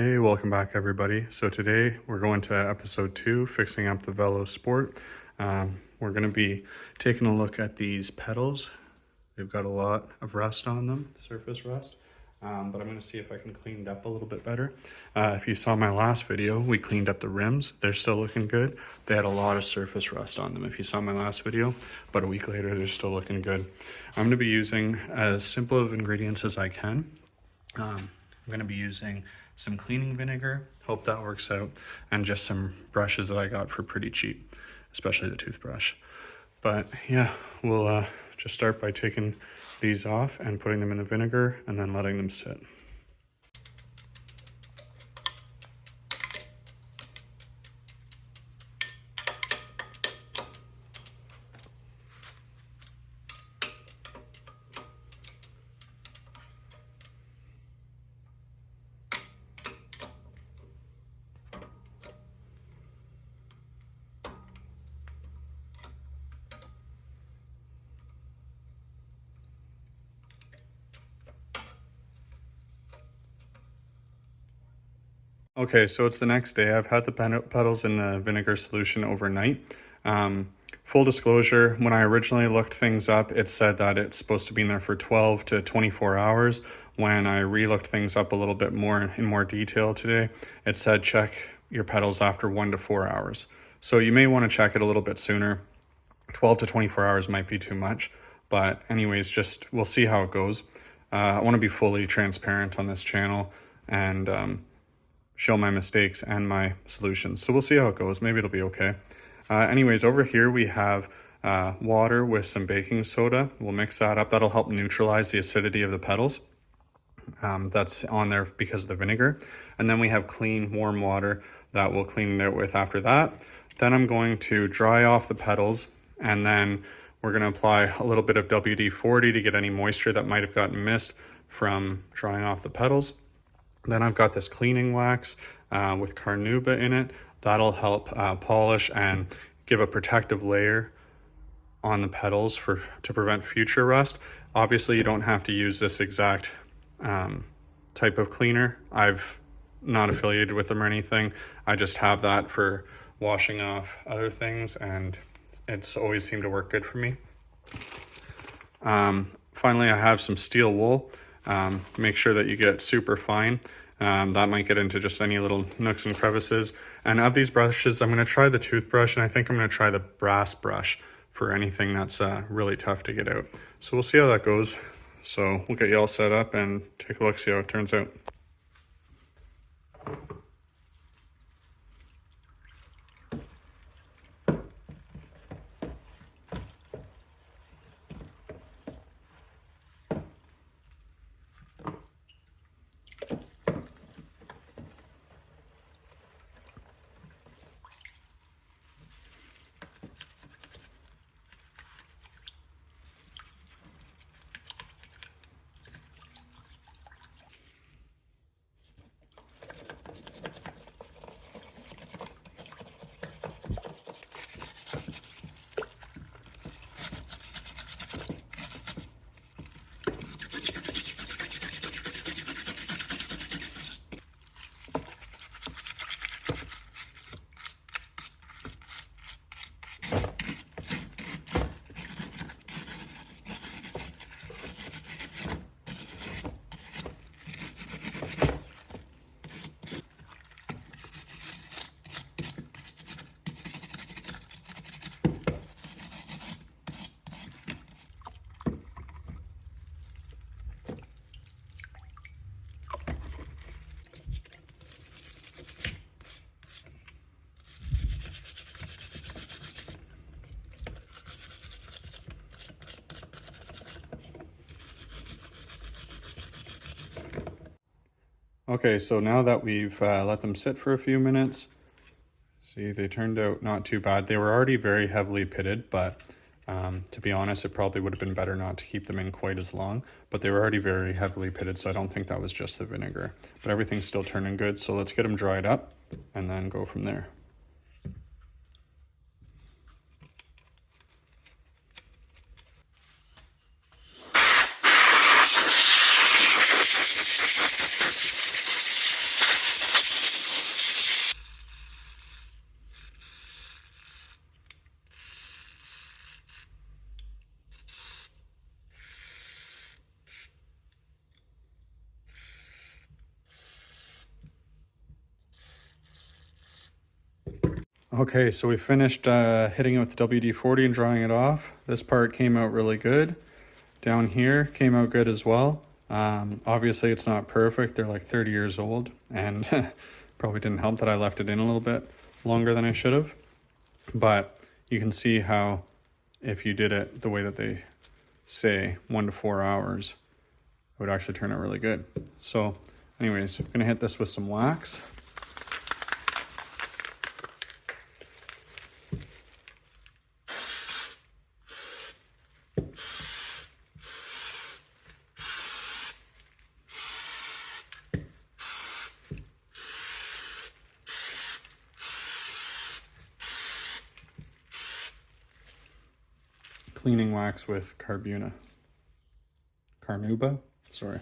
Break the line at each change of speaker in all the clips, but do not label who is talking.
Hey, welcome back everybody. So today we're going to episode 2, fixing up the Velo Sport. We're going to be taking a look at these pedals. They've got a lot of rust on them, surface rust, but I'm going to see if I can clean it up a little bit better. If you saw my last video, we cleaned up the rims. They're still looking good. They had a lot of surface rust on them. If you saw my last video, about a week later, they're still looking good. I'm going to be using as simple of ingredients as I can. I'm going to be using some cleaning vinegar, hope that works out, and just some brushes that I got for pretty cheap, especially the toothbrush. But yeah, we'll just start by taking these off and putting them in the vinegar and then letting them sit. Okay, so it's the next day. I've had the pedals in the vinegar solution overnight. Full disclosure, when I originally looked things up, it said that it's supposed to be in there for 12 to 24 hours. When I re-looked things up a little bit more in more detail today, it said check your pedals after 1 to 4 hours. So you may want to check it a little bit sooner. 12 to 24 hours might be too much, but anyways, just we'll see how it goes. I want to be fully transparent on this channel and show my mistakes and my solutions. So we'll see how it goes. Maybe it'll be okay. Anyways, over here we have water with some baking soda. We'll mix that up. That'll help neutralize the acidity of the pedals. That's on there because of the vinegar. And then we have clean, warm water that we'll clean it out with after that. Then I'm going to dry off the pedals, and then we're going to apply a little bit of WD-40 to get any moisture that might have gotten missed from drying off the pedals. Then I've got this cleaning wax with carnauba in it. That'll help polish and give a protective layer on the pedals to prevent future rust. Obviously, you don't have to use this exact type of cleaner. I've not affiliated with them or anything. I just have that for washing off other things, and it's always seemed to work good for me. Finally, I have some steel wool. Make sure that you get super fine. That might get into just any little nooks and crevices. And of these brushes, I'm going to try the toothbrush, and I think I'm going to try the brass brush for anything that's really tough to get out. So we'll see how that goes. So we'll get you all set up and take a look, see how it turns out. Okay, so now that we've let them sit for a few minutes, see, they turned out not too bad. They were already very heavily pitted, but to be honest, it probably would have been better not to keep them in quite as long, but they were already very heavily pitted, so I don't think that was just the vinegar. But everything's still turning good, so let's get them dried up and then go from there. Okay, so we finished hitting it with the WD-40 and drying it off. This part came out really good. Down here came out good as well. Obviously it's not perfect. They're like 30 years old, and probably didn't help that I left it in a little bit longer than I should have. But you can see how if you did it the way that they say, 1 to 4 hours, it would actually turn out really good. So anyways, I'm gonna hit this with some wax. Cleaning wax with Carnuba, sorry.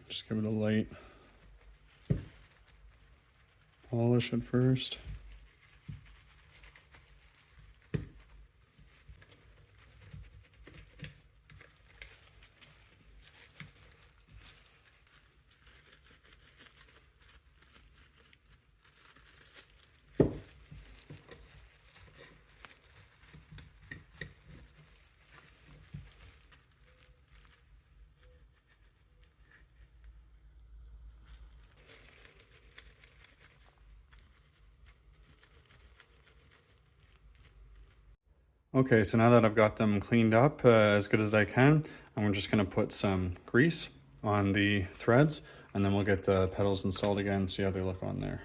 Just give it a light polish at first. Okay, so now that I've got them cleaned up as good as I can, I'm just going to put some grease on the threads, and then we'll get the petals installed again, see how they look on there.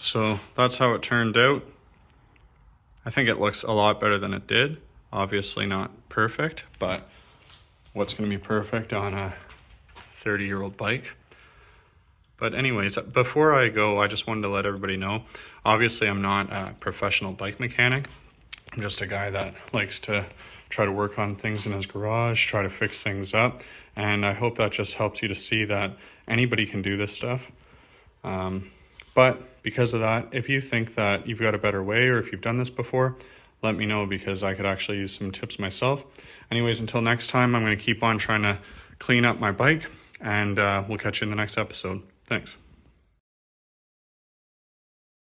So that's how it turned out. I think it looks a lot better than it did. Obviously not perfect, but what's going to be perfect on a 30-year-old bike? But anyways, before I go, I just wanted to let everybody know, obviously I'm not a professional bike mechanic. I'm just a guy that likes to try to work on things in his garage, try to fix things up. And I hope that just helps you to see that anybody can do this stuff. But because of that, if you think that you've got a better way, or if you've done this before, let me know, because I could actually use some tips myself. Anyways, until next time, I'm going to keep on trying to clean up my bike, and we'll catch you in the next episode. Thanks.